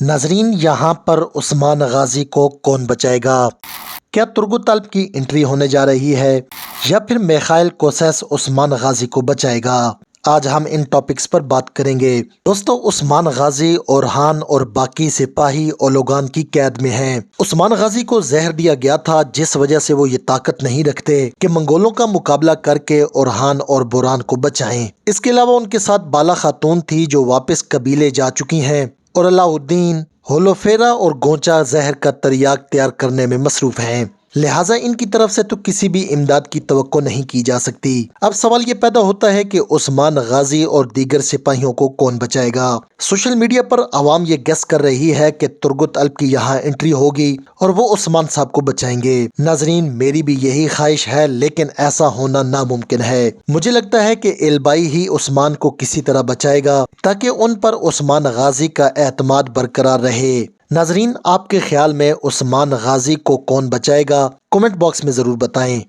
नाजरीन, यहाँ पर उस्मान गाजी को कौन बचाएगा? क्या तुर्गुत अल्प की एंट्री होने जा रही है या फिर मिखाइल कोसेस उस्मान गाजी को बचाएगा? आज हम इन टॉपिक्स पर बात करेंगे। दोस्तों, उस्मान गाजी ओरहान और बाकी सिपाही ओलोगान की कैद में हैं। उस्मान गाजी को जहर दिया गया था, जिस वजह से वो ये ताकत नहीं रखते कि मंगोलों का मुकाबला करके ओरहान और बोरान को बचाएं। इसके अलावा उनके साथ बाला खातून थी जो वापस कबीले जा चुकी हैं और अलाउद्दीन, होलोफेरा और गोंचा जहर का तरियाक तैयार करने में मसरूफ हैं। लिहाजा इनकी तरफ से तो किसी भी इमदाद की तवक्को नहीं की जा सकती। अब सवाल ये पैदा होता है कि उस्मान गाजी और दीगर सिपाहियों को कौन बचाएगा? सोशल मीडिया पर आवाम ये गेस कर रही है कि तुर्गुत अल्प की यहाँ एंट्री होगी और वो उस्मान साहब को बचाएंगे। नाजरीन, मेरी भी यही ख्वाहिश है, लेकिन ऐसा होना नामुमकिन है। मुझे लगता है कि एलबाई ही उस्मान को किसी तरह बचाएगा ताकि उन पर उस्मान गाजी का एतमाद बरकरार रहे। नाजरीन, आपके ख्याल में उस्मान गाजी को कौन बचाएगा? कमेंट बॉक्स में ज़रूर बताएं।